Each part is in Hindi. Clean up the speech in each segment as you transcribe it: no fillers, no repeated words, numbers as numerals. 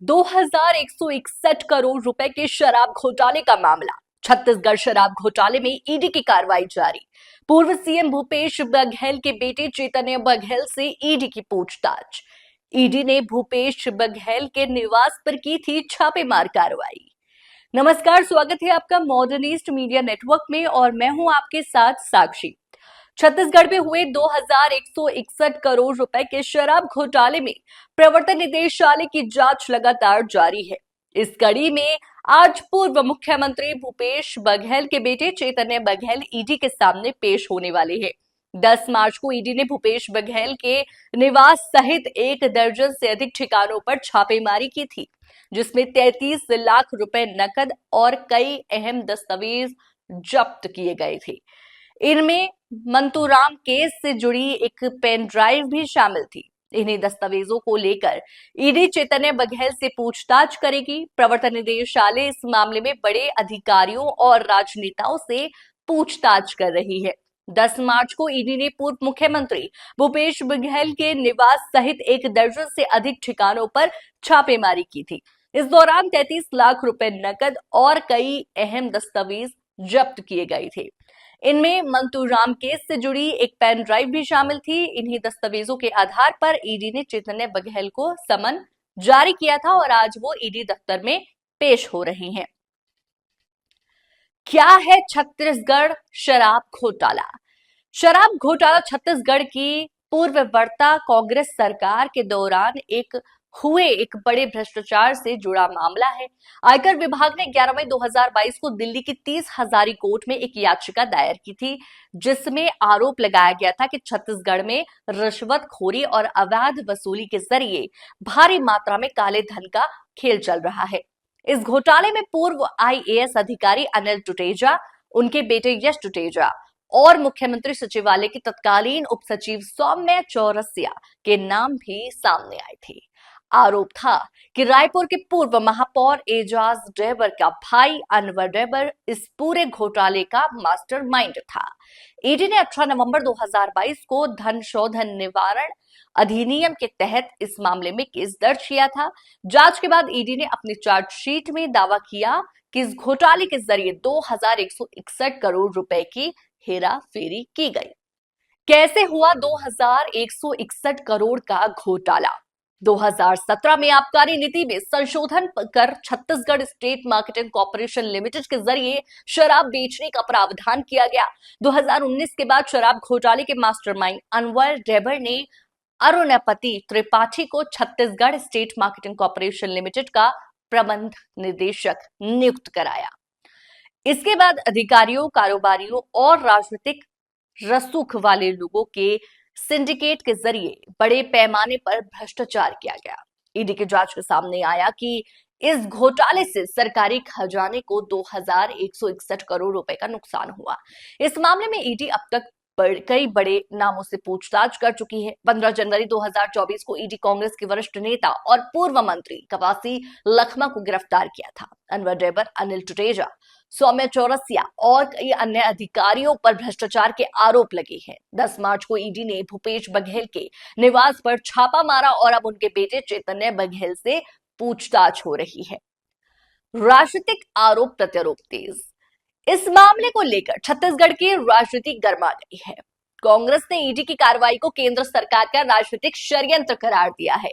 2161 करोड़ रुपए के शराब घोटाले का मामला। छत्तीसगढ़ शराब घोटाले में ईडी की कार्रवाई जारी। पूर्व सीएम भूपेश बघेल के बेटे चैतन्य बघेल से ईडी की पूछताछ। ईडी ने भूपेश बघेल के निवास पर की थी छापेमार कार्रवाई। नमस्कार, स्वागत है आपका मॉडर्न ईस्ट मीडिया नेटवर्क में और मैं हूं आपके साथ साक्षी। छत्तीसगढ़ में हुए 2161 करोड़ रुपए के शराब घोटाले में प्रवर्तन निदेशालय की जांच लगातार जारी है। इस कड़ी में आज पूर्व मुख्यमंत्री भूपेश बघेल के बेटे चैतन्य बघेल ईडी के सामने पेश होने वाले हैं। 10 मार्च को ईडी ने भूपेश बघेल के निवास सहित 1 दर्जन से अधिक ठिकानों पर छापेमारी की थी, जिसमें 33 लाख रुपए नकद और कई अहम दस्तावेज जब्त किए गए थे। इनमें मंतूराम केस से जुड़ी एक पेन ड्राइव भी शामिल थी। इन्हीं दस्तावेजों को लेकर ईडी चैतन्य बघेल से पूछताछ करेगी। प्रवर्तन निदेशालय इस मामले में बड़े अधिकारियों और राजनेताओं से पूछताछ कर रही है। 10 मार्च को ईडी ने पूर्व मुख्यमंत्री भूपेश बघेल के निवास सहित 1 दर्जन से अधिक ठिकानों पर छापेमारी की थी। इस दौरान 33 लाख रुपए नकद और कई अहम दस्तावेज जब्त किए गए थे। इनमें मंतूराम केस से जुड़ी एक पेन ड्राइव भी शामिल थी। इन्हीं दस्तावेजों के आधार पर ईडी ने चैतन्य बघेल को समन जारी किया था और आज वो ईडी दफ्तर में पेश हो रहे हैं। क्या है छत्तीसगढ़ शराब घोटाला? शराब घोटाला छत्तीसगढ़ की पूर्ववर्ती कांग्रेस सरकार के दौरान हुए एक बड़े भ्रष्टाचार से जुड़ा मामला है। आयकर विभाग ने 11 मई 2022 को दिल्ली की 30 हजारी कोर्ट में एक याचिका दायर की थी, जिसमें आरोप लगाया गया था कि छत्तीसगढ़ में रिश्वतखोरी और अवैध वसूली के जरिए भारी मात्रा में काले धन का खेल चल रहा है। इस घोटाले में पूर्व आईएएस अधिकारी अनिल टुटेजा, उनके बेटे यश टुटेजा और मुख्यमंत्री सचिवालय की तत्कालीन उप सचिव सौम्या चौरसिया के नाम भी सामने आए थे। आरोप था कि रायपुर के पूर्व महापौर एजाज ढेबर का भाई अनवर ढेबर इस पूरे घोटाले का मास्टरमाइंड था। ईडी ने 18 नवंबर 2022 को धन शोधन निवारण अधिनियम के तहत इस मामले में केस दर्ज किया था। जांच के बाद ईडी ने अपनी चार्जशीट में दावा किया कि इस घोटाले के जरिए 2161 करोड़ रुपए की हेराफेरी की गई। कैसे हुआ 2161 करोड़ का घोटाला? 2017 में आबकारी नीति में संशोधन कर Chhattisgarh state marketing corporation limited के जरिए शराब बेचने का प्रावधान किया गया। 2019 के बाद शराब घोटाले के मास्टरमाइंड अनवर ढेबर ने अरुणपति त्रिपाठी को Chhattisgarh state marketing corporation limited का प्रबंध निदेशक नियुक्त कराया। इसके बाद अधिकारियों, कारोबारियों और राजनीतिक रसूख वाले लोगों के सिंडिकेट के जरिए बड़े पैमाने पर भ्रष्टाचार किया गया। ईडी की जांच के सामने आया कि इस घोटाले से सरकारी खजाने को 2161 करोड़ रुपए का नुकसान हुआ। इस मामले में ईडी अब तक कई बड़े नामों से पूछताछ कर चुकी है। 15 जनवरी 2024 को ईडी कांग्रेस के वरिष्ठ नेता और पूर्व मंत्री कवासी लखमा को गिरफ्तार किया था। अनवर ढेबर, अनिल टुटेजा, सौम्या चौरसिया और कई अन्य अधिकारियों पर भ्रष्टाचार के आरोप लगे हैं। 10 मार्च को ईडी ने भूपेश बघेल के निवास पर छापा मारा और अब उनके बेटे चैतन्य बघेल से पूछताछ हो रही है। राजनीतिक आरोप प्रत्यारोप तेज। इस मामले को लेकर छत्तीसगढ़ की राजनीति गर्मा गई है। कांग्रेस ने ईडी की कार्रवाई को केंद्र सरकार का राजनीतिक षड्यंत्र करार दिया है।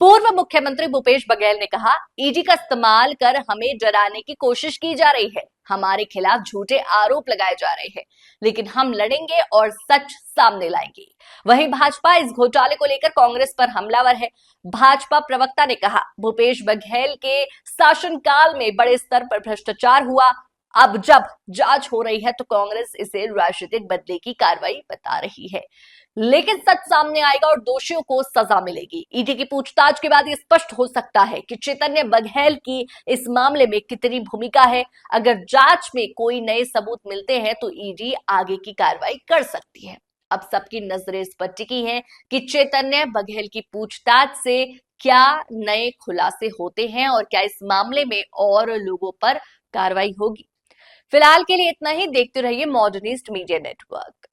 पूर्व मुख्यमंत्री भूपेश बघेल ने कहा, ईडी का इस्तेमाल कर हमें डराने की कोशिश की जा रही है, हमारे खिलाफ झूठे आरोप लगाए जा रहे हैं, लेकिन हम लड़ेंगे और सच सामने लाएंगे। वहीं भाजपा इस घोटाले को लेकर कांग्रेस पर हमलावर है। भाजपा प्रवक्ता ने कहा, भूपेश बघेल के शासनकाल में बड़े स्तर पर भ्रष्टाचार हुआ। अब जब जांच हो रही है तो कांग्रेस इसे राजनीतिक बदले की कार्रवाई बता रही है, लेकिन सच सामने आएगा और दोषियों को सजा मिलेगी। ईडी की पूछताछ के बाद ये स्पष्ट हो सकता है कि चैतन्य बघेल की इस मामले में कितनी भूमिका है। अगर जांच में कोई नए सबूत मिलते हैं तो ईडी आगे की कार्रवाई कर सकती है। अब सबकी नजरें इस पर टिकी हैं कि चैतन्य बघेल की पूछताछ से क्या नए खुलासे होते हैं और क्या इस मामले में और लोगों पर कार्रवाई होगी। फिलहाल के लिए इतना ही। देखते रहिए मॉडर्न ईस्ट मीडिया नेटवर्क।